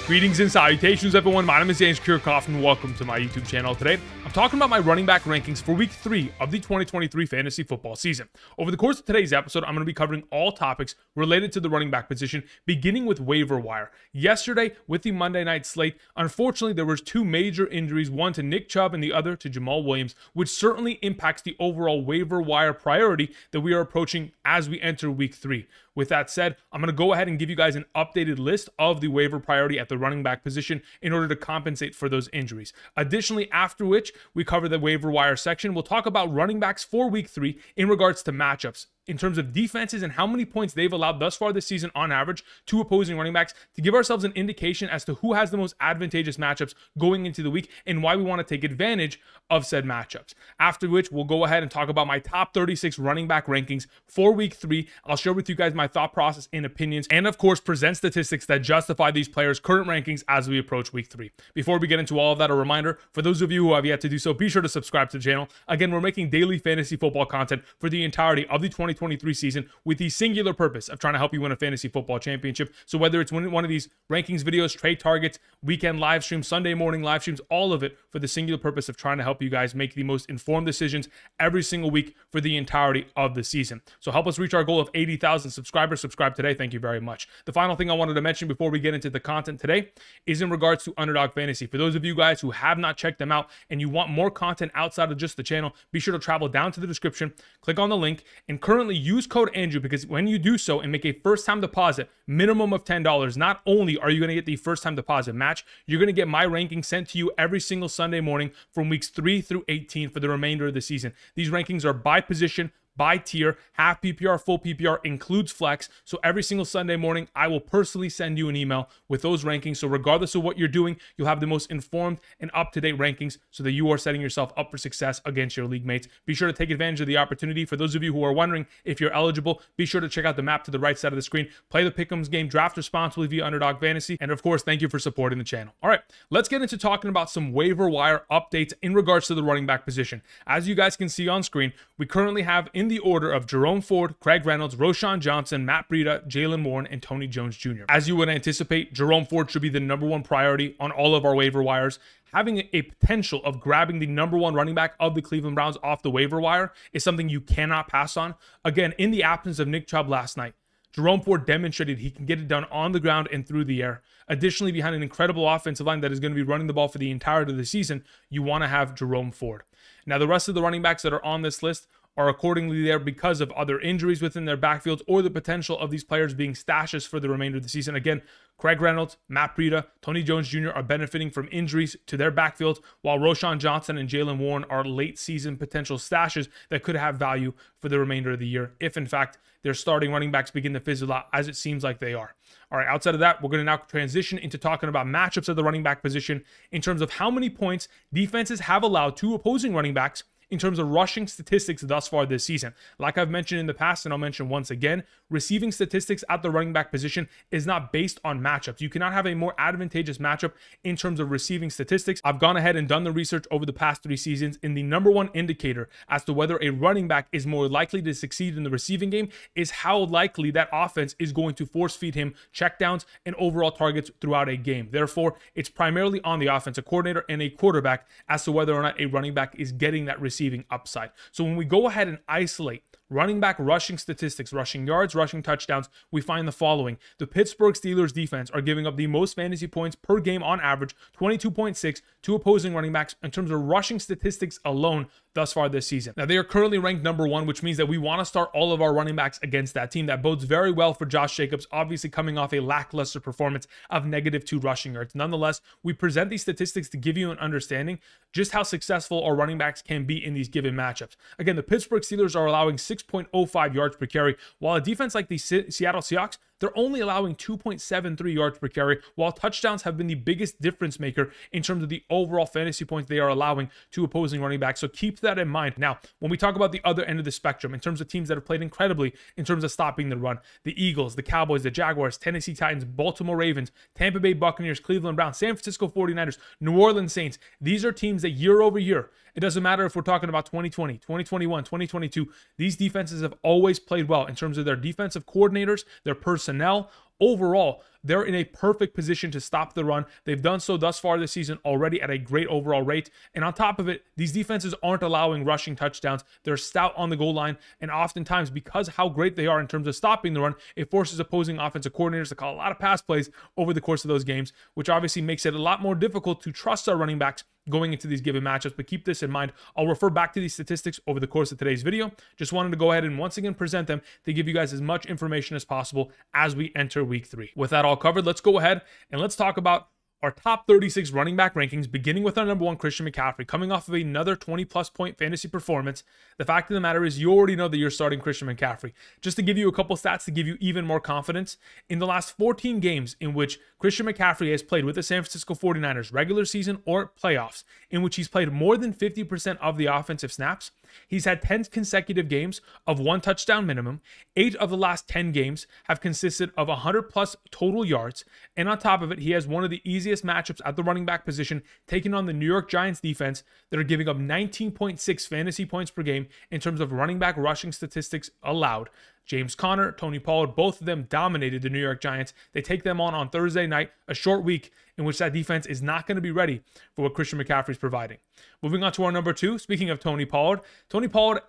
Greetings and salutations, everyone. My name is James Kirchhoff, and welcome to my YouTube channel. Today, I'm talking about my running back rankings for Week 3 of the 2023 fantasy football season. Over the course of today's episode, I'm going to be covering all topics related to the running back position, beginning with waiver wire. Yesterday, with the Monday night slate, unfortunately, there was two major injuries, one to Nick Chubb and the other to Jahmyr Williams, which certainly impacts the overall waiver wire priority that we are approaching as we enter Week 3. With that said, I'm going to go ahead and give you guys an updated list of the waiver priority at the running back position in order to compensate for those injuries. Additionally, after which we cover the waiver wire section, we'll talk about running backs for Week 3 in regards to matchups, in terms of defenses and how many points they've allowed thus far this season on average to opposing running backs, to give ourselves an indication as to who has the most advantageous matchups going into the week and why we want to take advantage of said matchups. After which, we'll go ahead and talk about my top 36 running back rankings for Week 3. I'll share with you guys my thought process and opinions, and of course, present statistics that justify these players' current rankings as we approach Week 3. Before we get into all of that, a reminder, for those of you who have yet to do so, be sure to subscribe to the channel. Again, we're making daily fantasy football content for the entirety of the 2023 season with the singular purpose of trying to help you win a fantasy football championship. So whether it's one of these rankings videos, trade targets, weekend live streams, Sunday morning live streams, all of it for the singular purpose of trying to help you guys make the most informed decisions every single week for the entirety of the season. So help us reach our goal of 80,000 subscribers. Subscribe today. Thank you very much. The final thing I wanted to mention before we get into the content today is in regards to Underdog Fantasy. For those of you guys who have not checked them out and you want more content outside of just the channel, be sure to travel down to the description, click on the link, and currently use code Andrew, because when you do so and make a first-time deposit, minimum of $10, not only are you going to get the first-time deposit match, you're going to get my rankings sent to you every single Sunday morning from weeks 3 through 18 for the remainder of the season. These rankings are by position, by tier, half PPR, full PPR, includes flex. So every single Sunday morning, I will personally send you an email with those rankings. So regardless of what you're doing, you'll have the most informed and up-to-date rankings so that you are setting yourself up for success against your league mates. Be sure to take advantage of the opportunity. For those of you who are wondering if you're eligible, be sure to check out the map to the right side of the screen. Play the Pick'ems game, draft responsibly via Underdog Fantasy. And of course, thank you for supporting the channel. All right, let's get into talking about some waiver wire updates in regards to the running back position. As you guys can see on screen, we currently have in the order of Jerome Ford, Craig Reynolds, Roschon Johnson, Matt Breida, Jalen Warren, and Tony Jones-Jr. As you would anticipate, Jerome Ford should be the #1 priority on all of our waiver wires. Having a potential of grabbing the #1 running back of the Cleveland Browns off the waiver wire is something you cannot pass on. Again, in the absence of Nick Chubb last night, Jerome Ford demonstrated he can get it done on the ground and through the air. Additionally, behind an incredible offensive line that is going to be running the ball for the entirety of the season, you want to have Jerome Ford. Now, the rest of the running backs that are on this list are accordingly there because of other injuries within their backfields or the potential of these players being stashes for the remainder of the season. Again, Craig Reynolds, Matt Breida, Tony Jones Jr. are benefiting from injuries to their backfields, while Roschon Johnson and Jalen Warren are late season potential stashes that could have value for the remainder of the year if, in fact, their starting running backs begin to fizzle out, as it seems like they are. All right, outside of that, we're going to now transition into talking about matchups of the running back position in terms of how many points defenses have allowed to opposing running backs in terms of rushing statistics thus far this season. Like I've mentioned in the past, and I'll mention once again, receiving statistics at the running back position is not based on matchups. You cannot have a more advantageous matchup in terms of receiving statistics. I've gone ahead and done the research over the past 3 seasons, and the #1 indicator as to whether a running back is more likely to succeed in the receiving game is how likely that offense is going to force feed him checkdowns and overall targets throughout a game. Therefore, it's primarily on the offensive coordinator and a quarterback as to whether or not a running back is getting that receiving upside. So when we go ahead and isolate running back rushing statistics, rushing yards, rushing touchdowns, we find the following. The Pittsburgh Steelers defense are giving up the most fantasy points per game on average, 22.6, to opposing running backs in terms of rushing statistics alone thus far this season. Now, they are currently ranked #1, which means that we want to start all of our running backs against that team. That bodes very well for Josh Jacobs, obviously coming off a lackluster performance of -2 rushing yards. Nonetheless, we present these statistics to give you an understanding just how successful our running backs can be in these given matchups. Again, the Pittsburgh Steelers are allowing 6.05 yards per carry, while a defense like the Seattle Seahawks, they're only allowing 2.73 yards per carry, while touchdowns have been the biggest difference maker in terms of the overall fantasy points they are allowing to opposing running backs. So keep that in mind. Now, when we talk about the other end of the spectrum, in terms of teams that have played incredibly in terms of stopping the run, the Eagles, the Cowboys, the Jaguars, Tennessee Titans, Baltimore Ravens, Tampa Bay Buccaneers, Cleveland Browns, San Francisco 49ers, New Orleans Saints, these are teams that year over year, it doesn't matter if we're talking about 2020, 2021, 2022, these defenses have always played well in terms of their defensive coordinators, their personnel, overall, they're in a perfect position to stop the run. They've done so thus far this season already at a great overall rate. And on top of it, these defenses aren't allowing rushing touchdowns. They're stout on the goal line. And oftentimes, because how great they are in terms of stopping the run, it forces opposing offensive coordinators to call a lot of pass plays over the course of those games, which obviously makes it a lot more difficult to trust our running backs going into these given matchups. But keep this in mind. I'll refer back to these statistics over the course of today's video. Just wanted to go ahead and once again present them to give you guys as much information as possible as we enter week 3. With that all covered, let's go ahead and let's talk about our top 36 running back rankings, beginning with our number 1, Christian McCaffrey, coming off of another 20-plus point fantasy performance. The fact of the matter is you already know that you're starting Christian McCaffrey. Just to give you a couple stats to give you even more confidence, in the last 14 games in which Christian McCaffrey has played with the San Francisco 49ers, regular season or playoffs, in which he's played more than 50% of the offensive snaps, he's had 10 consecutive games of 1 touchdown minimum. 8 of the last 10 games have consisted of 100-plus total yards. And on top of it, he has one of the easiest matchups at the running back position, taking on the New York Giants defense that are giving up 19.6 fantasy points per game in terms of running back rushing statistics allowed. James Conner, Tony Pollard, both of them dominated the New York Giants. They take them on Thursday night, a short week in which that defense is not going to be ready for what Christian McCaffrey is providing. Moving on to our number 2, speaking of Tony Pollard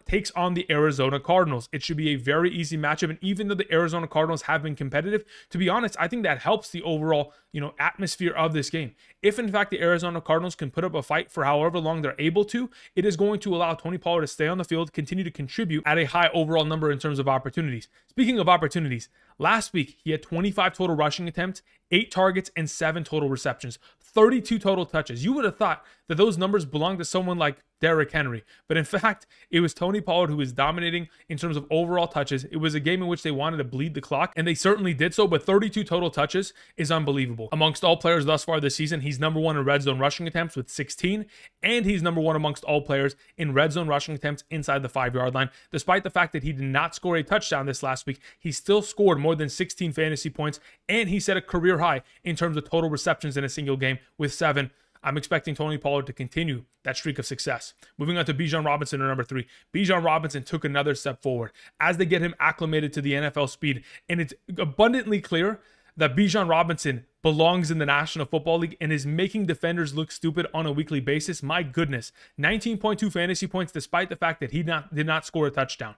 takes on the Arizona Cardinals. It should be a very easy matchup, and even though the Arizona Cardinals have been competitive, to be honest, I think that helps the overall, atmosphere of this game. If in fact the Arizona Cardinals can put up a fight for however long they're able to, it is going to allow Tony Pollard to stay on the field, continue to contribute at a high overall number in terms of opportunities. Speaking of opportunities, last week he had 25 total rushing attempts, 8 targets, and 7 total receptions, 32 total touches. You would have thought that those numbers belonged to someone like Derrick Henry, but in fact, it was Tony Pollard who was dominating in terms of overall touches. It was a game in which they wanted to bleed the clock, and they certainly did so, but 32 total touches is unbelievable. Amongst all players thus far this season, he's number 1 in red zone rushing attempts with 16, and he's number 1 amongst all players in red zone rushing attempts inside the 5-yard line. Despite the fact that he did not score a touchdown this last week, he still scored more than 16 fantasy points, and he set a career high in terms of total receptions in a single game with 7. I'm expecting Tony Pollard to continue that streak of success. Moving on to Bijan Robinson at number 3. Bijan Robinson took another step forward as they get him acclimated to the NFL speed. And it's abundantly clear that Bijan Robinson belongs in the National Football League and is making defenders look stupid on a weekly basis. My goodness, 19.2 fantasy points despite the fact that he did not score a touchdown.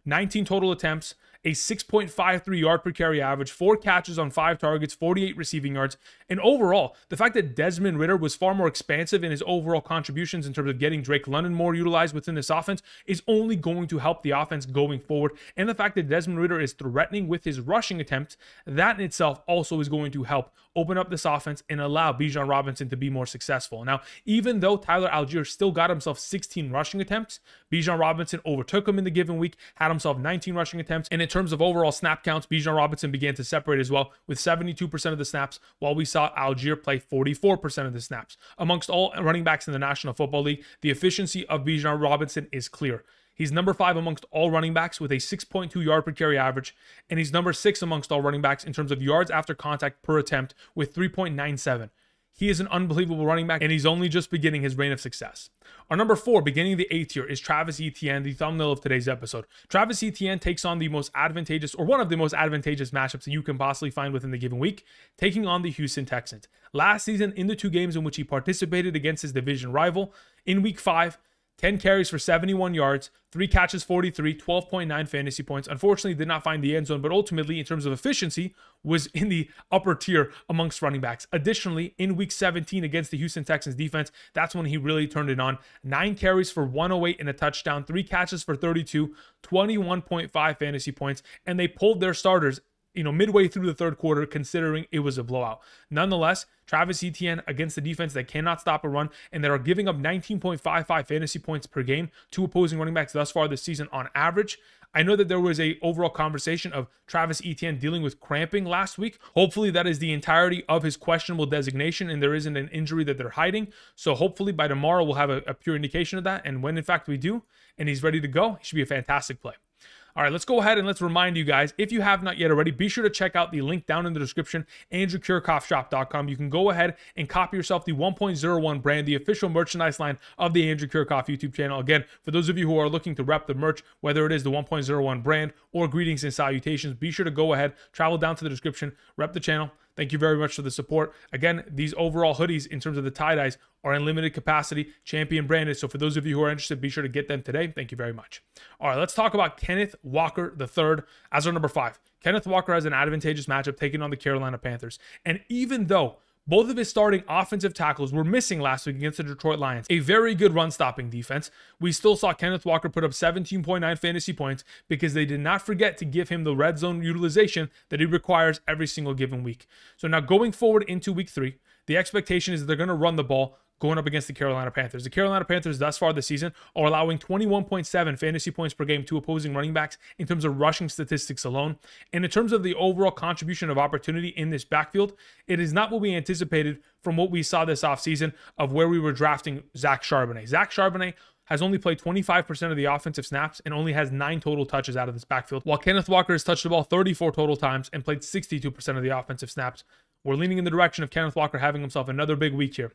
19 total attempts, a 6.53 yard per carry average, 4 catches on 5 targets, 48 receiving yards. And overall, the fact that Desmond Ridder was far more expansive in his overall contributions in terms of getting Drake London more utilized within this offense is only going to help the offense going forward. And the fact that Desmond Ridder is threatening with his rushing attempts, that in itself also is going to help open up this offense and allow Bijan Robinson to be more successful. Now, even though Tyler Allgeier still got himself 16 rushing attempts, Bijan Robinson overtook him in the given week, had himself 19 rushing attempts. And in terms of overall snap counts, Bijan Robinson began to separate as well with 72% of the snaps, while we saw Allgeier play 44% of the snaps. Amongst all running backs in the National Football League, the efficiency of Bijan Robinson is clear. He's number 5 amongst all running backs with a 6.2 yard per carry average, and he's number 6 amongst all running backs in terms of yards after contact per attempt with 3.97. He is an unbelievable running back, and he's only just beginning his reign of success. Our number 4, beginning the A tier, is Travis Etienne, the thumbnail of today's episode. Travis Etienne takes on the most advantageous, or one of the most advantageous matchups that you can possibly find within the given week, taking on the Houston Texans. Last season, in the 2 games in which he participated against his division rival, in week 5, 10 carries for 71 yards, 3 catches, 43, 12.9 fantasy points. Unfortunately, did not find the end zone, but ultimately, in terms of efficiency, was in the upper tier amongst running backs. Additionally, in week 17 against the Houston Texans defense, that's when he really turned it on. 9 carries for 108 and a touchdown, 3 catches for 32, 21.5 fantasy points, and they pulled their starters midway through the 3rd quarter, considering it was a blowout. Nonetheless, Travis Etienne against the defense that cannot stop a run and that are giving up 19.55 fantasy points per game to opposing running backs thus far this season on average. I know that there was a overall conversation of Travis Etienne dealing with cramping last week. Hopefully that is the entirety of his questionable designation and there isn't an injury that they're hiding. So hopefully by tomorrow we'll have a pure indication of that. And when in fact we do and he's ready to go, he should be a fantastic play. All right, let's go ahead and let's remind you guys, if you have not yet already, be sure to check out the link down in the description, AndrewKirchhoffShop.com. You can go ahead and copy yourself the 1.01 brand, the official merchandise line of the Andrew Kirchhoff YouTube channel. Again, for those of you who are looking to rep the merch, whether it is the 1.01 brand or greetings and salutations, be sure to go ahead, travel down to the description, rep the channel, Thank you very much for the support. Again, these overall hoodies in terms of the tie-dyes are in limited capacity, champion branded. So for those of you who are interested, be sure to get them today. Thank you very much. All right, let's talk about Kenneth Walker III as our number 5. Kenneth Walker has an advantageous matchup taking on the Carolina Panthers. And even though both of his starting offensive tackles were missing last week against the Detroit Lions, a very good run-stopping defense, we still saw Kenneth Walker put up 17.9 fantasy points because they did not forget to give him the red zone utilization that he requires every single given week. So now going forward into week 3, the expectation is that they're going to run the ball going up against the Carolina Panthers. The Carolina Panthers thus far this season are allowing 21.7 fantasy points per game to opposing running backs in terms of rushing statistics alone. And in terms of the overall contribution of opportunity in this backfield, it is not what we anticipated from what we saw this offseason of where we were drafting Zach Charbonnet. Zach Charbonnet has only played 25% of the offensive snaps and only has 9 total touches out of this backfield, while Kenneth Walker has touched the ball 34 total times and played 62% of the offensive snaps. We're leaning in the direction of Kenneth Walker having himself another big week here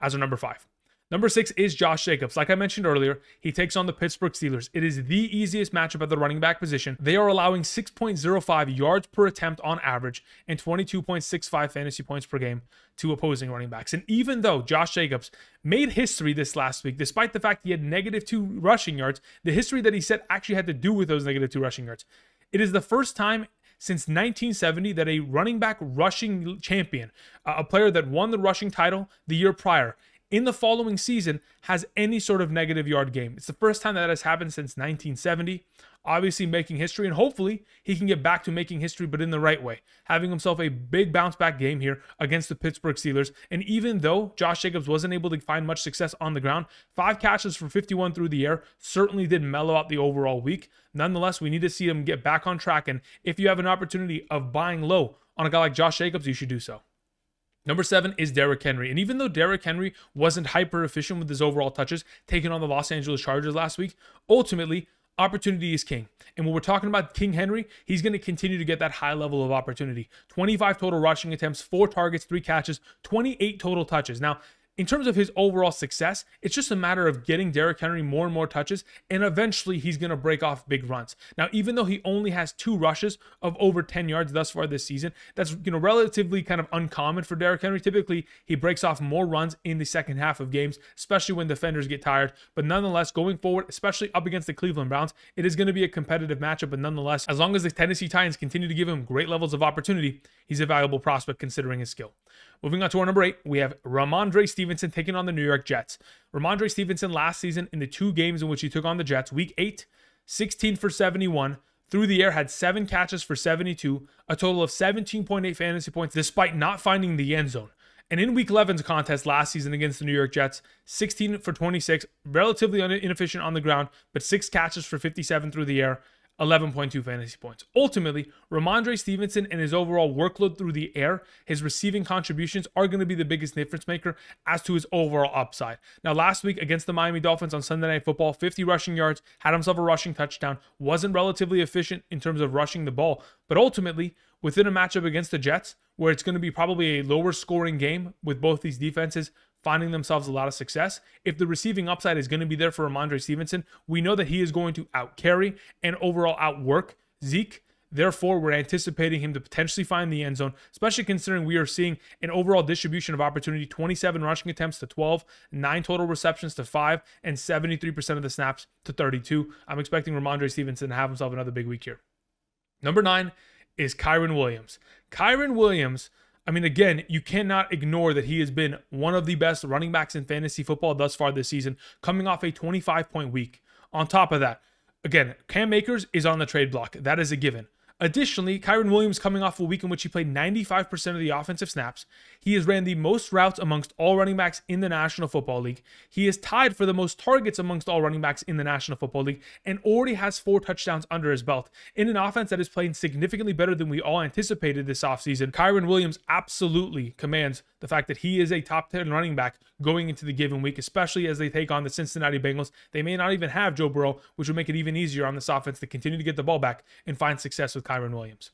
as our number 5. Number 6 is Josh Jacobs. Like I mentioned earlier, he takes on the Pittsburgh Steelers. It is the easiest matchup at the running back position. They are allowing 6.05 yards per attempt on average and 22.65 fantasy points per game to opposing running backs. And even though Josh Jacobs made history this last week, despite the fact he had -2 rushing yards, the history that he set actually had to do with those -2 rushing yards. It is the first time since 1970 that a running back rushing champion, a player that won the rushing title the year prior, in the following season has any sort of negative yard game. It's the first time that has happened since 1970. Obviously making history, and hopefully he can get back to making history, but in the right way. Having himself a big bounce back game here against the Pittsburgh Steelers. And even though Josh Jacobs wasn't able to find much success on the ground, 5 catches for 51 through the air certainly did mellow out the overall week. Nonetheless, we need to see him get back on track. And if you have an opportunity of buying low on a guy like Josh Jacobs, you should do so. Number 7 is Derrick Henry. And even though Derrick Henry wasn't hyper efficient with his overall touches, taking on the Los Angeles Chargers last week, ultimately, opportunity is king. And when we're talking about King Henry, he's going to continue to get that high level of opportunity. 25 total rushing attempts, 4 targets, 3 catches, 28 total touches. Now, in terms of his overall success, it's just a matter of getting Derrick Henry more and more touches, and eventually he's going to break off big runs. Now, even though he only has 2 rushes of over 10 yards thus far this season, that's relatively kind of uncommon for Derrick Henry. Typically, he breaks off more runs in the second half of games, especially when defenders get tired. But nonetheless, going forward, especially up against the Cleveland Browns, it is going to be a competitive matchup. But nonetheless, as long as the Tennessee Titans continue to give him great levels of opportunity, he's a valuable prospect considering his skill. Moving on to our number 8, we have Rhamondre Stevenson taking on the New York Jets. Rhamondre Stevenson last season in the 2 games in which he took on the Jets, week 8, 16 for 71, through the air, had 7 catches for 72, a total of 17.8 fantasy points despite not finding the end zone. And in week 11's contest last season against the New York Jets, 16 for 26, relatively inefficient on the ground, but 6 catches for 57 through the air, 11.2 fantasy points. Ultimately, Rhamondre Stevenson and his overall workload through the air, his receiving contributions are going to be the biggest difference maker as to his overall upside. Now, last week against the Miami Dolphins on Sunday Night Football, 50 rushing yards, had himself a rushing touchdown, wasn't relatively efficient in terms of rushing the ball, but ultimately, within a matchup against the Jets, where it's going to be probably a lower scoring game with both these defenses finding themselves a lot of success, if the receiving upside is going to be there for Rhamondre Stevenson, we know that he is going to outcarry and overall outwork Zeke. Therefore, we're anticipating him to potentially find the end zone, especially considering we are seeing an overall distribution of opportunity, 27 rushing attempts to 12, 9 total receptions to 5, and 73% of the snaps to 32. I'm expecting Rhamondre Stevenson to have himself another big week here. Number 9 is Kyren Williams. Kyren Williams, I mean, again, you cannot ignore that he has been one of the best running backs in fantasy football thus far this season, coming off a 25-point week. On top of that, again, Cam Akers is on the trade block. That is a given. Additionally, Kyren Williams coming off a week in which he played 95% of the offensive snaps. He has ran the most routes amongst all running backs in the National Football League. He is tied for the most targets amongst all running backs in the National Football League and already has 4 touchdowns under his belt. In an offense that is playing significantly better than we all anticipated this offseason, Kyren Williams absolutely commands the fact that he is a top 10 running back going into the given week, especially as they take on the Cincinnati Bengals. They may not even have Joe Burrow, which will make it even easier on this offense to continue to get the ball back and find success with Kyren Williams.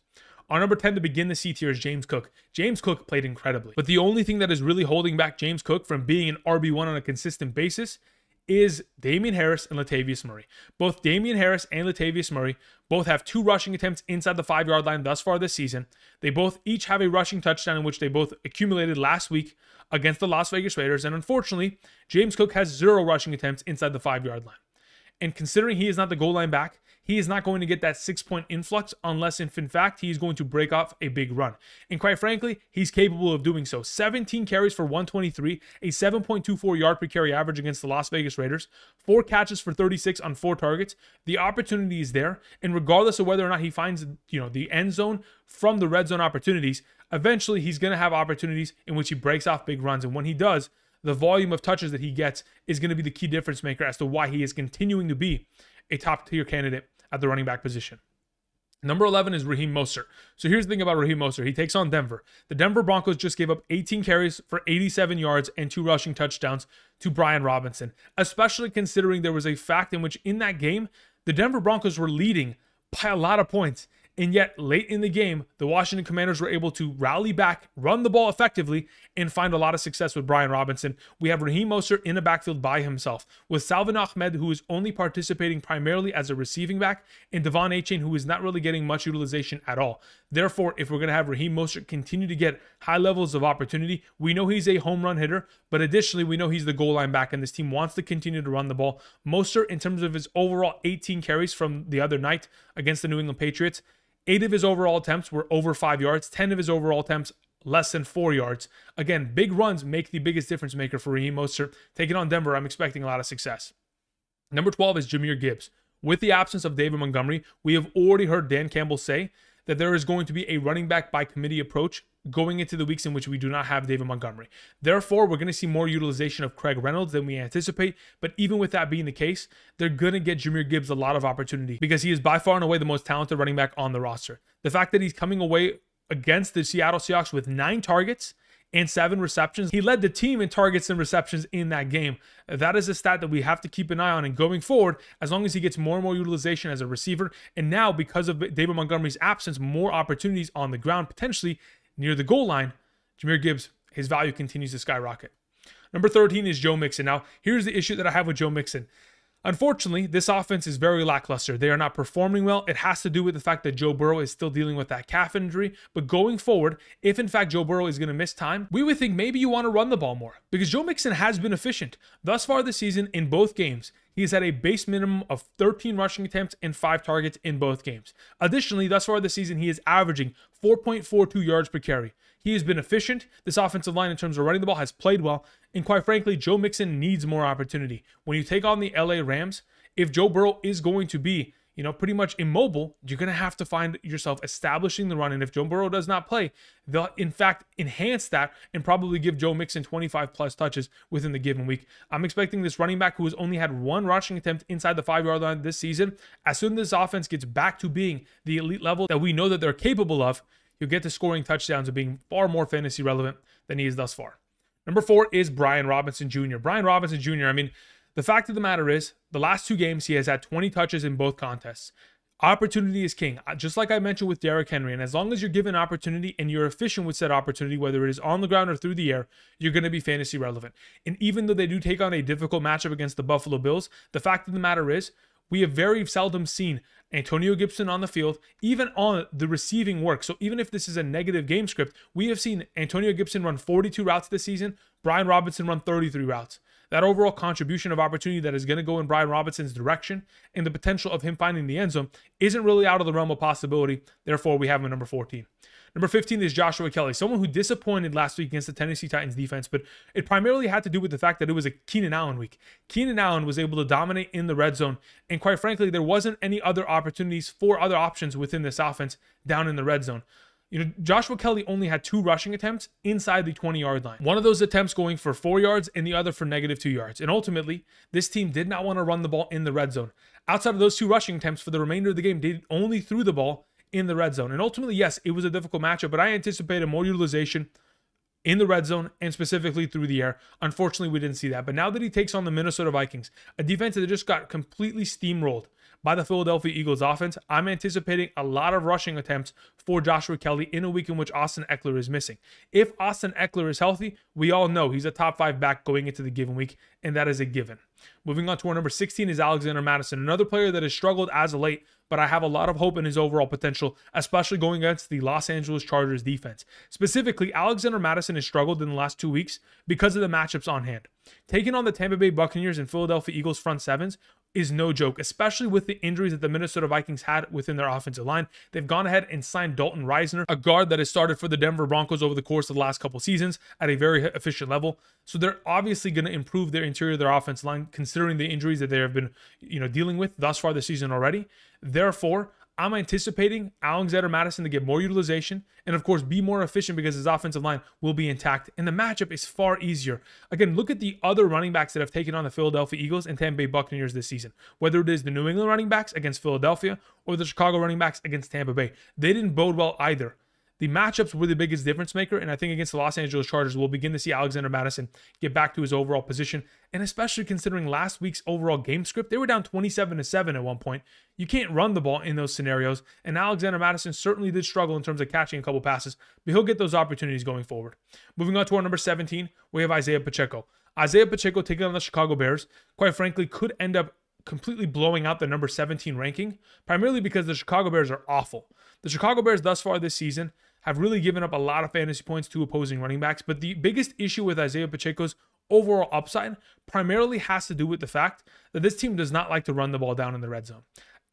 Our number 10 to begin the C tier is James Cook. James Cook played incredibly, but the only thing that is really holding back James Cook from being an RB1 on a consistent basis is Dameon Harris and Latavius Murray. Both Dameon Harris and Latavius Murray both have 2 rushing attempts inside the 5-yard line thus far this season. They both each have a rushing touchdown in which they both accumulated last week against the Las Vegas Raiders. And unfortunately, James Cook has 0 rushing attempts inside the 5-yard line. And considering he is not the goal line back, he is not going to get that 6-point influx unless if in fact he is going to break off a big run. And quite frankly, he's capable of doing so. 17 carries for 123, a 7.24 yard per carry average against the Las Vegas Raiders, 4 catches for 36 on 4 targets. The opportunity is there, and regardless of whether or not he finds, the end zone from the red zone opportunities, eventually he's going to have opportunities in which he breaks off big runs. And when he does, the volume of touches that he gets is going to be the key difference maker as to why he is continuing to be a top tier candidate at the running back position. Number 11 is Raheem Mostert. So here's the thing about Raheem Mostert. He takes on Denver. The Denver Broncos just gave up 18 carries for 87 yards and 2 rushing touchdowns to Bijan Robinson, especially considering there was a fact in which in that game, the Denver Broncos were leading by a lot of points. And yet, late in the game, the Washington Commanders were able to rally back, run the ball effectively, and find a lot of success with Bijan Robinson. We have Raheem Mostert in the backfield by himself, with Salvon Ahmed, who is only participating primarily as a receiving back, and Devon Achane, who is not really getting much utilization at all. Therefore, if we're going to have Raheem Mostert continue to get high levels of opportunity, we know he's a home run hitter, but additionally, we know he's the goal line back, and this team wants to continue to run the ball. Mostert, in terms of his overall 18 carries from the other night against the New England Patriots, 8 of his overall attempts were over 5 yards, 10 of his overall attempts less than 4 yards. Again, big runs make the biggest difference maker for Raheem Mostert. Taking on Denver, I'm expecting a lot of success. Number 12 is Jahmyr Gibbs. With the absence of David Montgomery, we have already heard Dan Campbell say that there is going to be a running back by committee approach going into the weeks in which we do not have David Montgomery. Therefore, we're going to see more utilization of Craig Reynolds than we anticipate. But even with that being the case, they're going to get Jahmyr Gibbs a lot of opportunity because he is by far and away the most talented running back on the roster. The fact that he's coming away against the Seattle Seahawks with 9 targets and 7 receptions. He led the team in targets and receptions in that game. That is a stat that we have to keep an eye on. And going forward, as long as he gets more and more utilization as a receiver, and now because of David Montgomery's absence, more opportunities on the ground, potentially near the goal line, Jahmyr Gibbs, his value continues to skyrocket. Number 13 is Joe Mixon. Now, here's the issue that I have with Joe Mixon. Unfortunately, this offense is very lackluster. They are not performing well. It has to do with the fact that Joe Burrow is still dealing with that calf injury. But going forward, if in fact Joe Burrow is going to miss time, we would think maybe you want to run the ball more because Joe Mixon has been efficient. Thus far this season in both games, he has had a base minimum of 13 rushing attempts and 5 targets in both games. Additionally, thus far this season, he is averaging 4.42 yards per carry. He has been efficient. This offensive line in terms of running the ball has played well. And quite frankly, Joe Mixon needs more opportunity. When you take on the LA Rams, if Joe Burrow is going to be, pretty much immobile, you're going to have to find yourself establishing the run. And if Joe Burrow does not play, they'll in fact enhance that and probably give Joe Mixon 25 plus touches within the given week. I'm expecting this running back who has only had 1 rushing attempt inside the 5-yard line this season. As soon as this offense gets back to being the elite level that we know that they're capable of, he'll get to scoring touchdowns and being far more fantasy relevant than he is thus far. Number 4 is Bijan Robinson Jr. Bijan Robinson Jr., the fact of the matter is, the last 2 games, he has had 20 touches in both contests. Opportunity is king, just like I mentioned with Derrick Henry. And as long as you're given opportunity and you're efficient with said opportunity, whether it is on the ground or through the air, you're going to be fantasy relevant. And even though they do take on a difficult matchup against the Buffalo Bills, the fact of the matter is, we have very seldom seen Antonio Gibson on the field, even on the receiving work. So even if this is a negative game script, we have seen Antonio Gibson run 42 routes this season, Bijan Robinson run 33 routes. That overall contribution of opportunity that is going to go in Bijan Robinson's direction and the potential of him finding the end zone isn't really out of the realm of possibility. Therefore, we have him at number 14. Number 15 is Joshua Kelley, someone who disappointed last week against the Tennessee Titans defense, but it primarily had to do with the fact that it was a Keenan Allen week. Keenan Allen was able to dominate in the red zone, and quite frankly, there wasn't any other opportunities for other options within this offense down in the red zone. Joshua Kelley only had 2 rushing attempts inside the 20-yard line. One of those attempts going for 4 yards and the other for -2 yards. And ultimately, this team did not want to run the ball in the red zone. Outside of those 2 rushing attempts for the remainder of the game, they only threw the ball in the red zone. And ultimately, yes, it was a difficult matchup, but I anticipated more utilization in the red zone and specifically through the air. Unfortunately, we didn't see that. But now that he takes on the Minnesota Vikings, a defense that just got completely steamrolled by the Philadelphia Eagles offense, I'm anticipating a lot of rushing attempts for Joshua Kelley in a week in which Austin Eckler is missing. If Austin Eckler is healthy, we all know he's a top 5 back going into the given week, and that is a given. Moving on to our number 16 is Alexander Mattison, another player that has struggled as of late, but I have a lot of hope in his overall potential, especially going against the Los Angeles Chargers defense. Specifically, Alexander Mattison has struggled in the last 2 weeks because of the matchups on hand. Taking on the Tampa Bay Buccaneers and Philadelphia Eagles front sevens is no joke, especially with the injuries that the Minnesota Vikings had within their offensive line. They've gone ahead and signed Dalton Risner, a guard that has started for the Denver Broncos over the course of the last couple seasons at a very efficient level. So they're obviously going to improve their interior of their offensive line, considering the injuries that they have been, dealing with thus far this season already. Therefore, I'm anticipating Alexander Mattison to get more utilization and, of course, be more efficient because his offensive line will be intact. And the matchup is far easier. Again, look at the other running backs that have taken on the Philadelphia Eagles and Tampa Bay Buccaneers this season. Whether it is the New England running backs against Philadelphia or the Chicago running backs against Tampa Bay, they didn't bode well either. The matchups were the biggest difference maker, and I think against the Los Angeles Chargers, we'll begin to see Alexander Mattison get back to his overall position, and especially considering last week's overall game script, they were down 27-7 at one point. You can't run the ball in those scenarios, and Alexander Mattison certainly did struggle in terms of catching a couple passes, but he'll get those opportunities going forward. Moving on to our number 17, we have Isiah Pacheco. Isiah Pacheco taking on the Chicago Bears, quite frankly, could end up completely blowing out the number 17 ranking, primarily because the Chicago Bears are awful. The Chicago Bears thus far this season have really given up a lot of fantasy points to opposing running backs, but the biggest issue with Isiah Pacheco's overall upside primarily has to do with the fact that this team does not like to run the ball down in the red zone.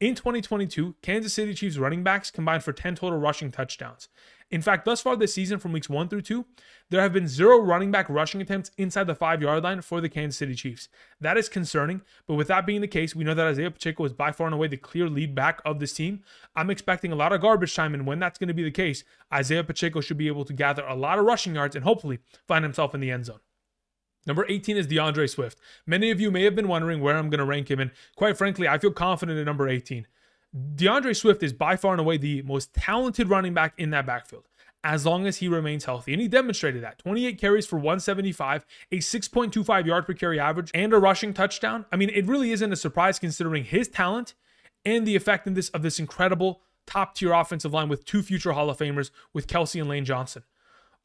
In 2022, Kansas City Chiefs running backs combined for 10 total rushing touchdowns. In fact, thus far this season from weeks 1 through 2, there have been 0 running back rushing attempts inside the 5-yard line for the Kansas City Chiefs. That is concerning, but with that being the case, we know that Isiah Pacheco is by far and away the clear lead back of this team. I'm expecting a lot of garbage time, and when that's going to be the case, Isiah Pacheco should be able to gather a lot of rushing yards and hopefully find himself in the end zone. Number 18 is DeAndre Swift. Many of you may have been wondering where I'm going to rank him, and quite frankly, I feel confident at number 18. DeAndre Swift is by far and away the most talented running back in that backfield, as long as he remains healthy. And he demonstrated that. 28 carries for 175, a 6.25 yard per carry average, and a rushing touchdown. I mean, it really isn't a surprise considering his talent and the effectiveness of this incredible top-tier offensive line with 2 future Hall of Famers with Kelce and Lane Johnson.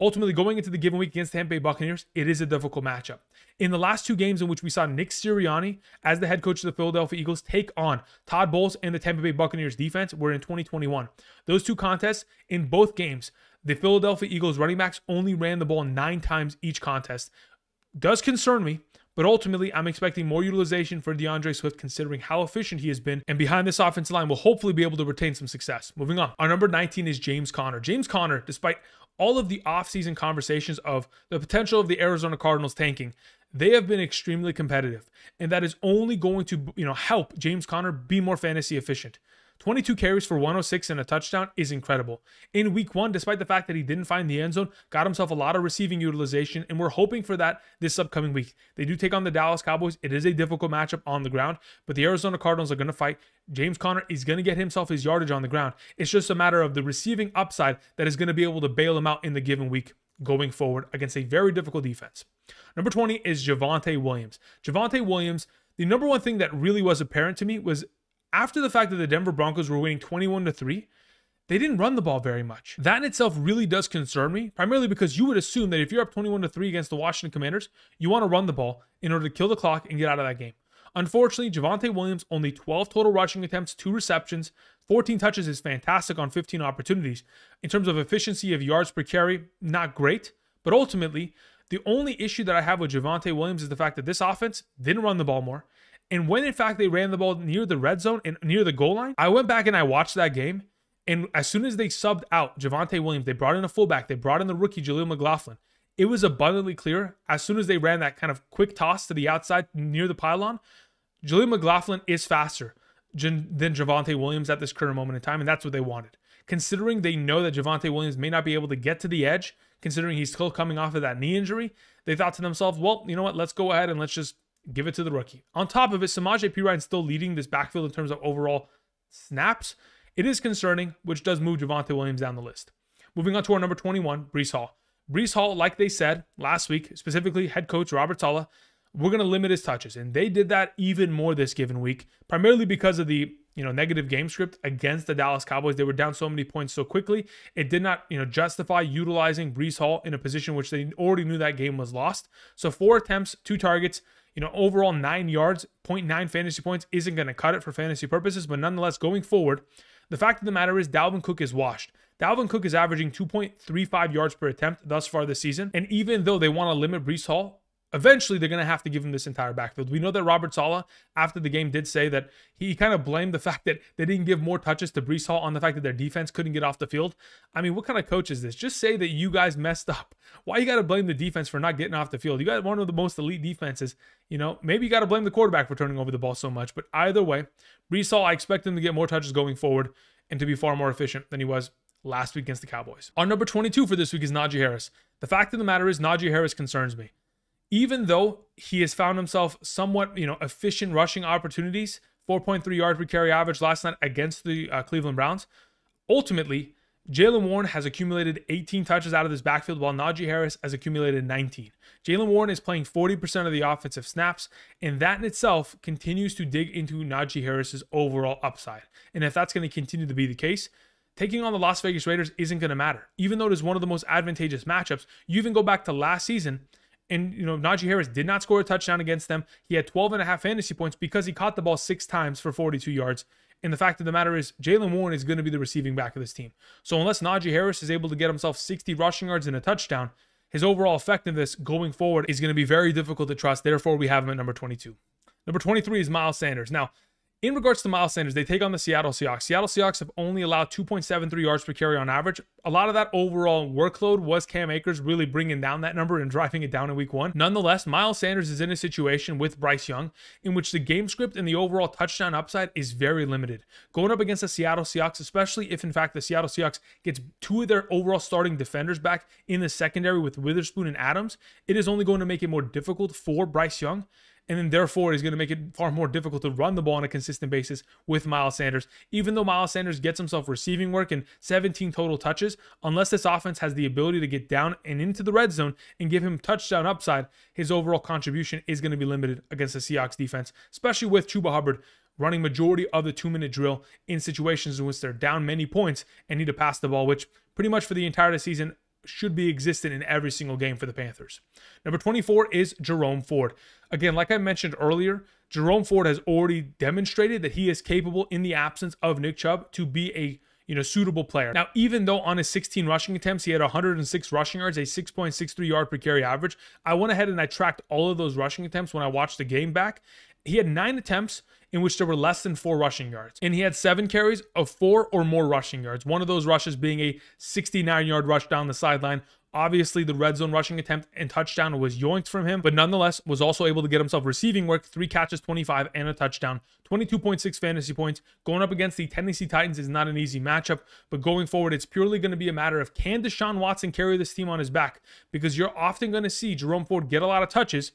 Ultimately, going into the given week against the Tampa Bay Buccaneers, it is a difficult matchup. In the last 2 games in which we saw Nick Sirianni, as the head coach of the Philadelphia Eagles, take on Todd Bowles and the Tampa Bay Buccaneers defense, were in 2021. Those 2 contests, in both games, the Philadelphia Eagles running backs only ran the ball 9 times each contest. Does concern me, but ultimately, I'm expecting more utilization for DeAndre Swift considering how efficient he has been, and behind this offensive line will hopefully be able to retain some success. Moving on. Our number 19 is James Conner. James Conner, despite all of the offseason conversations of the potential of the Arizona Cardinals tanking, they have been extremely competitive, and that is only going to, help James Conner be more fantasy efficient. 22 carries for 106 and a touchdown is incredible. In week 1, despite the fact that he didn't find the end zone, got himself a lot of receiving utilization, and we're hoping for that this upcoming week. They do take on the Dallas Cowboys. It is a difficult matchup on the ground, but the Arizona Cardinals are going to fight. James Conner is going to get himself his yardage on the ground. It's just a matter of the receiving upside that is going to be able to bail him out in the given week going forward against a very difficult defense. Number 20 is Javonte Williams. Javonte Williams, the number one thing that really was apparent to me was after the fact that the Denver Broncos were winning 21-3, they didn't run the ball very much. That in itself really does concern me, primarily because you would assume that if you're up 21-3 against the Washington Commanders, you want to run the ball in order to kill the clock and get out of that game. Unfortunately, Javonte Williams, only 12 total rushing attempts, 2 receptions, 14 touches is fantastic on 15 opportunities. In terms of efficiency of yards per carry, not great, but ultimately, the only issue that I have with Javonte Williams is the fact that this offense didn't run the ball more. And when, in fact, they ran the ball near the red zone and near the goal line, I went back and I watched that game. And as soon as they subbed out Javonte Williams, they brought in a fullback, they brought in the rookie, Jaleel McLaughlin. It was abundantly clear as soon as they ran that kind of quick toss to the outside near the pylon, Jaleel McLaughlin is faster than Javonte Williams at this current moment in time, and that's what they wanted. Considering they know that Javonte Williams may not be able to get to the edge, considering he's still coming off of that knee injury, they thought to themselves, well, you know what, let's go ahead and let's just give it to the rookie. On top of it, Samaje Perine still leading this backfield in terms of overall snaps. It is concerning, which does move Javonte Williams down the list. Moving on to our number 21, Breece Hall. Breece Hall, like they said last week, specifically head coach Robert Saleh, we're going to limit his touches. And they did that even more this given week, primarily because of the negative game script against the Dallas Cowboys. They were down so many points so quickly. It did not justify utilizing Breece Hall in a position which they already knew that game was lost. So 4 attempts, 2 targets, Overall 9 yards, 0.9 fantasy points isn't going to cut it for fantasy purposes, but nonetheless, going forward, the fact of the matter is Dalvin Cook is washed. Dalvin Cook is averaging 2.35 yards per attempt thus far this season, and even though they want to limit Breece Hall, eventually they're going to have to give him this entire backfield. We know that Robert Saleh, after the game, did say that he kind of blamed the fact that they didn't give more touches to Breece Hall on the fact that their defense couldn't get off the field. I mean, what kind of coach is this? Just say that you guys messed up. Why you got to blame the defense for not getting off the field? You got one of the most elite defenses. Maybe you got to blame the quarterback for turning over the ball so much. But either way, Breece Hall, I expect him to get more touches going forward and to be far more efficient than he was last week against the Cowboys. Our number 22 for this week is Najee Harris. The fact of the matter is Najee Harris concerns me. Even though he has found himself somewhat, efficient rushing opportunities, 4.3 yards per carry average last night against the Cleveland Browns, ultimately, Jaylen Warren has accumulated 18 touches out of this backfield while Najee Harris has accumulated 19. Jaylen Warren is playing 40% of the offensive snaps, and that in itself continues to dig into Najee Harris's overall upside. And if that's going to continue to be the case, taking on the Las Vegas Raiders isn't going to matter. Even though it is one of the most advantageous matchups, you even go back to last season, and, Najee Harris did not score a touchdown against them. He had 12.5 fantasy points because he caught the ball 6 times for 42 yards. And the fact of the matter is, Jaylen Warren is going to be the receiving back of this team. So unless Najee Harris is able to get himself 60 rushing yards and a touchdown, his overall effectiveness going forward is going to be very difficult to trust. Therefore, we have him at number 22. Number 23 is Miles Sanders. Now, in regards to Miles Sanders, they take on the Seattle Seahawks. Seattle Seahawks have only allowed 2.73 yards per carry on average. A lot of that overall workload was Cam Akers really bringing down that number and driving it down in week 1. Nonetheless, Miles Sanders is in a situation with Bryce Young in which the game script and the overall touchdown upside is very limited. Going up against the Seattle Seahawks, especially if in fact the Seattle Seahawks gets 2 of their overall starting defenders back in the secondary with Witherspoon and Adams, it is only going to make it more difficult for Bryce Young. And then therefore is going to make it far more difficult to run the ball on a consistent basis with Miles Sanders. Even though Miles Sanders gets himself receiving work and 17 total touches, unless this offense has the ability to get down and into the red zone and give him touchdown upside, his overall contribution is going to be limited against the Seahawks defense, especially with Chuba Hubbard running majority of the 2-minute drill in situations in which they're down many points and need to pass the ball, which pretty much for the entire season should be existent in every single game for the Panthers. Number 24 is Jerome Ford. Again, like I mentioned earlier, Jerome Ford has already demonstrated that he is capable in the absence of Nick Chubb to be a suitable player. Now, even though on his 16 rushing attempts, he had 106 rushing yards, a 6.63 yard per carry average, I went ahead and I tracked all of those rushing attempts when I watched the game back. He had 9 attempts in which there were less than 4 rushing yards. And he had 7 carries of 4 or more rushing yards. One of those rushes being a 69-yard rush down the sideline. Obviously, the red zone rushing attempt and touchdown was yoinked from him, but nonetheless was also able to get himself receiving work, 3 catches, 25, and a touchdown, 22.6 fantasy points. Going up against the Tennessee Titans is not an easy matchup, but going forward, it's purely going to be a matter of can Deshaun Watson carry this team on his back? Because you're often going to see Jerome Ford get a lot of touches,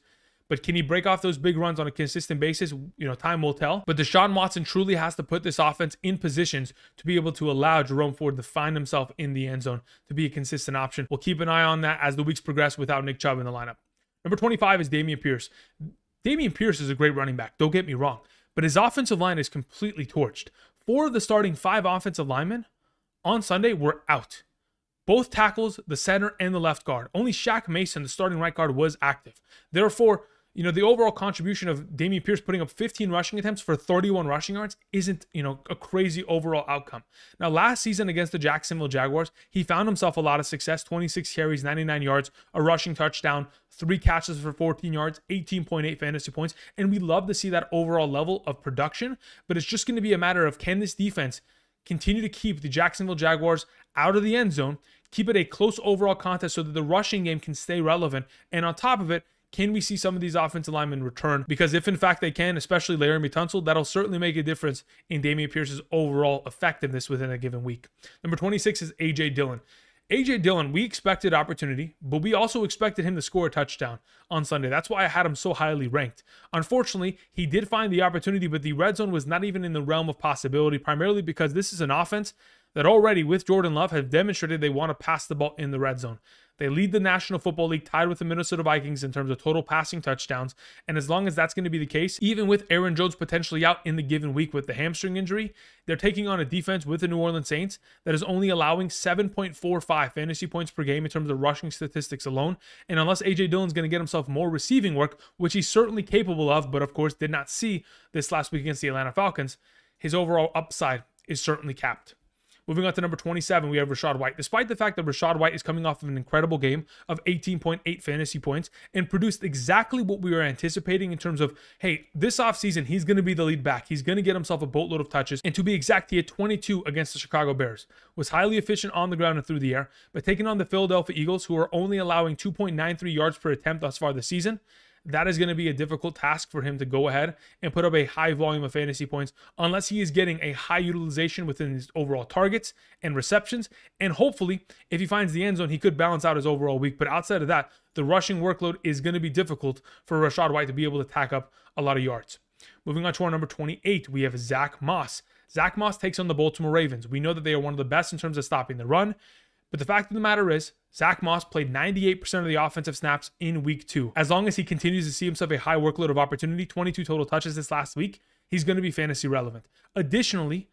but can he break off those big runs on a consistent basis? Time will tell. But Deshaun Watson truly has to put this offense in positions to be able to allow Jerome Ford to find himself in the end zone to be a consistent option. We'll keep an eye on that as the weeks progress without Nick Chubb in the lineup. Number 25 is Dameon Pierce. Dameon Pierce is a great running back, don't get me wrong, but his offensive line is completely torched. 4 of the starting 5 offensive linemen on Sunday were out. Both tackles, the center, and the left guard. Only Shaq Mason, the starting right guard, was active. Therefore, the overall contribution of Dameon Pierce putting up 15 rushing attempts for 31 rushing yards isn't, a crazy overall outcome. Now, last season against the Jacksonville Jaguars, he found himself a lot of success, 26 carries, 99 yards, a rushing touchdown, 3 catches for 14 yards, 18.8 fantasy points. And we love to see that overall level of production, but it's just going to be a matter of can this defense continue to keep the Jacksonville Jaguars out of the end zone, keep it a close overall contest so that the rushing game can stay relevant. And on top of it, can we see some of these offensive linemen return? Because if in fact they can, especially Laramie Tunsil, that'll certainly make a difference in Dameon Pierce's overall effectiveness within a given week. Number 26 is A.J. Dillon. A.J. Dillon, we expected opportunity, but we also expected him to score a touchdown on Sunday. That's why I had him so highly ranked. Unfortunately, he did find the opportunity, but the red zone was not even in the realm of possibility, primarily because this is an offense that already with Jordan Love have demonstrated they want to pass the ball in the red zone. They lead the National Football League, tied with the Minnesota Vikings in terms of total passing touchdowns. And as long as that's going to be the case, even with Aaron Jones potentially out in the given week with the hamstring injury, they're taking on a defense with the New Orleans Saints that is only allowing 7.45 fantasy points per game in terms of rushing statistics alone. And unless A.J. Dillon's going to get himself more receiving work, which he's certainly capable of, but of course did not see this last week against the Atlanta Falcons, his overall upside is certainly capped. Moving on to number 27, we have Rachaad White. Despite the fact that Rachaad White is coming off of an incredible game of 18.8 fantasy points and produced exactly what we were anticipating in terms of, hey, this offseason, he's going to be the lead back. He's going to get himself a boatload of touches. And to be exact, he had 22 against the Chicago Bears. Was highly efficient on the ground and through the air, but taking on the Philadelphia Eagles, who are only allowing 2.93 yards per attempt thus far this season, that is going to be a difficult task for him to go ahead and put up a high volume of fantasy points unless he is getting a high utilization within his overall targets and receptions. And hopefully, if he finds the end zone, he could balance out his overall week. But outside of that, the rushing workload is going to be difficult for Rachaad White to be able to tack up a lot of yards. Moving on to our number 28, we have Zack Moss. Zack Moss takes on the Baltimore Ravens. We know that they are one of the best in terms of stopping the run. But the fact of the matter is, Zack Moss played 98% of the offensive snaps in week 2. As long as he continues to see himself a high workload of opportunity, 22 total touches this last week, he's going to be fantasy relevant. Additionally,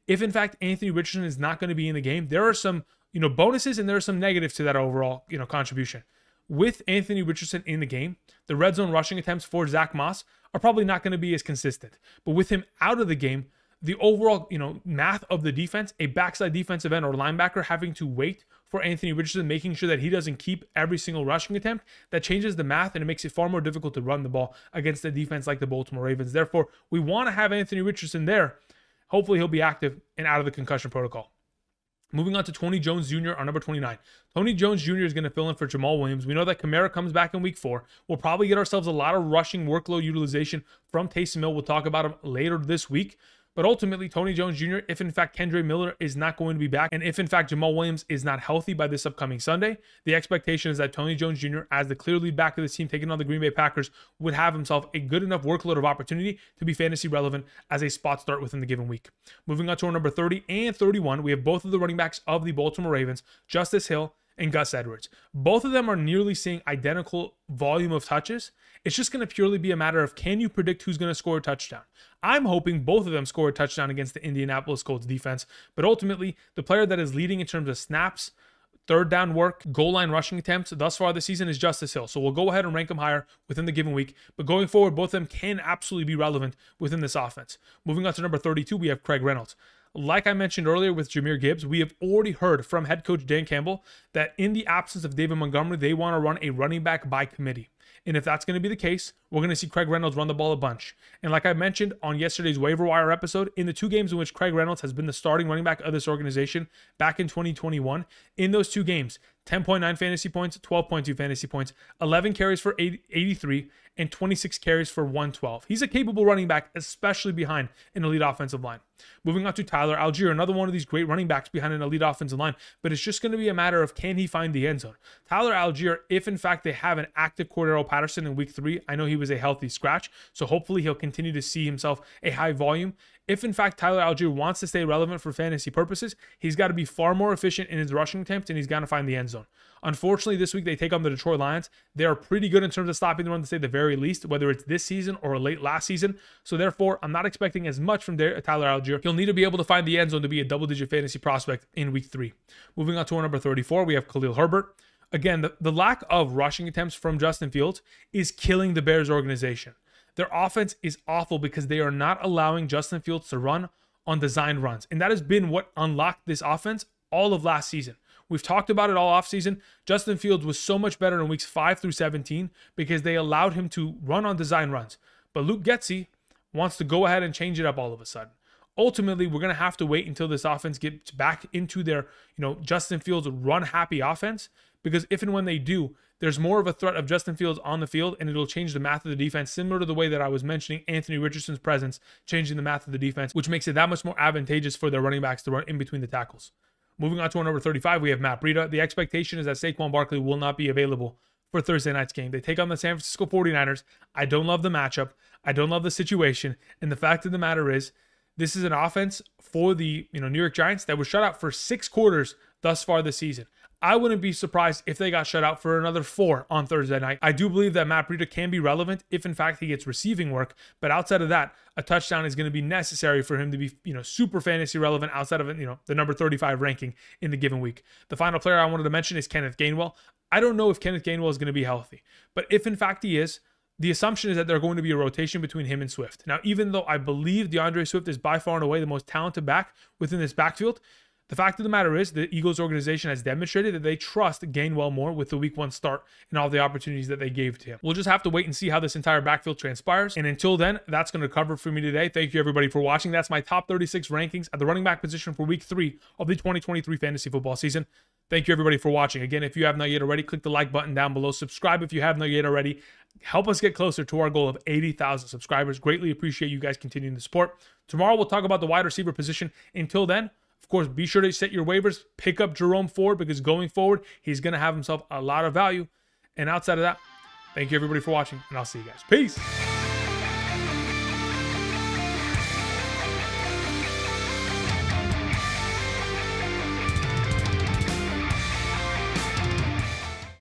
if in fact Anthony Richardson is not going to be in the game, there are some, bonuses and there are some negatives to that overall, contribution. With Anthony Richardson in the game, the red zone rushing attempts for Zack Moss are probably not going to be as consistent. But with him out of the game, the overall, math of the defense, a backside defensive end or linebacker having to wait for Anthony Richardson, making sure that he doesn't keep every single rushing attempt, that changes the math and it makes it far more difficult to run the ball against a defense like the Baltimore Ravens. Therefore, we want to have Anthony Richardson there. Hopefully he'll be active and out of the concussion protocol. Moving on to Tony Jones Jr., our number 29. Tony Jones Jr. is going to fill in for Jahmyr Williams. We know that Kamara comes back in week 4. We'll probably get ourselves a lot of rushing workload utilization from Taysom Hill. We'll talk about him later this week. But ultimately, Tony Jones Jr., if in fact Kendre Miller is not going to be back, and if in fact Jahmyr Williams is not healthy by this upcoming Sunday, the expectation is that Tony Jones Jr., as the clear lead back of this team taking on the Green Bay Packers, would have himself a good enough workload of opportunity to be fantasy relevant as a spot start within the given week. Moving on to our number 30 and 31, we have both of the running backs of the Baltimore Ravens, Justice Hill and Gus Edwards. Both of them are nearly seeing identical volume of touches. It's just going to purely be a matter of, can you predict who's going to score a touchdown? I'm hoping both of them score a touchdown against the Indianapolis Colts defense, but ultimately, the player that is leading in terms of snaps, third down work, goal line rushing attempts thus far this season is Justice Hill. So we'll go ahead and rank him higher within the given week. But going forward, both of them can absolutely be relevant within this offense. Moving on to number 32, we have Craig Reynolds. Like I mentioned earlier with Jahmyr Gibbs, we have already heard from head coach Dan Campbell that in the absence of David Montgomery, they want to run a running back by committee. And if that's going to be the case, we're going to see Craig Reynolds run the ball a bunch. And like I mentioned on yesterday's waiver wire episode, in the 2 games in which Craig Reynolds has been the starting running back of this organization back in 2021, in those 2 games, 10.9 fantasy points, 12.2 fantasy points, 11 carries for 83, and 26 carries for 112. He's a capable running back, especially behind an elite offensive line. Moving on to Tyler Allgeier, another one of these great running backs behind an elite offensive line, but it's just going to be a matter of, can he find the end zone? Tyler Allgeier, if in fact they have an active Cordero Patterson in week 3, I know he was a healthy scratch, so hopefully he'll continue to see himself a high volume. If in fact Tyler Allgeier wants to stay relevant for fantasy purposes, he's got to be far more efficient in his rushing attempts, and he's got to find the end zone. Unfortunately, this week they take on the Detroit Lions. They are pretty good in terms of stopping the run, to say the very least, whether it's this season or late last season. So therefore, I'm not expecting as much from Tyler Allgeier. He'll need to be able to find the end zone to be a double-digit fantasy prospect in week 3. Moving on to our number 34, we have Khalil Herbert. Again, the lack of rushing attempts from Justin Fields is killing the Bears organization. Their offense is awful because they are not allowing Justin Fields to run on designed runs. And that has been what unlocked this offense all of last season. We've talked about it all offseason. Justin Fields was so much better in weeks 5 through 17 because they allowed him to run on design runs. But Luke Getsy wants to go ahead and change it up all of a sudden. Ultimately, we're going to have to wait until this offense gets back into their, Justin Fields run-happy offense, because if and when they do, there's more of a threat of Justin Fields on the field, and it'll change the math of the defense, similar to the way that I was mentioning Anthony Richardson's presence changing the math of the defense, which makes it that much more advantageous for their running backs to run in between the tackles. Moving on to our number 35, we have Matt Breida. The expectation is that Saquon Barkley will not be available for Thursday night's game. They take on the San Francisco 49ers. I don't love the matchup. I don't love the situation. And the fact of the matter is, this is an offense for the New York Giants that was shut out for 6 quarters thus far this season. I wouldn't be surprised if they got shut out for another 4 on Thursday night. I do believe that Matt Breida can be relevant if in fact he gets receiving work, but outside of that, a touchdown is going to be necessary for him to be, super fantasy relevant outside of, the number 35 ranking in the given week. The final player I wanted to mention is Kenneth Gainwell. I don't know if Kenneth Gainwell is going to be healthy, but if in fact he is, the assumption is that there's going to be a rotation between him and Swift. Now, even though I believe DeAndre Swift is by far and away the most talented back within this backfield, the fact of the matter is the Eagles organization has demonstrated that they trust Gainwell more with the week 1 start and all the opportunities that they gave to him. We'll just have to wait and see how this entire backfield transpires. And until then, that's going to cover it for me today. Thank you everybody for watching. That's my top 36 rankings at the running back position for week 3 of the 2023 fantasy football season. Thank you everybody for watching. Again, if you have not yet already, click the like button down below. Subscribe if you have not yet already. Help us get closer to our goal of 80,000 subscribers. Greatly appreciate you guys continuing the support. Tomorrow we'll talk about the wide receiver position. Until then, of course, be sure to set your waivers. Pick up Jerome Ford because going forward, he's going to have himself a lot of value. And outside of that, thank you everybody for watching, and I'll see you guys. Peace.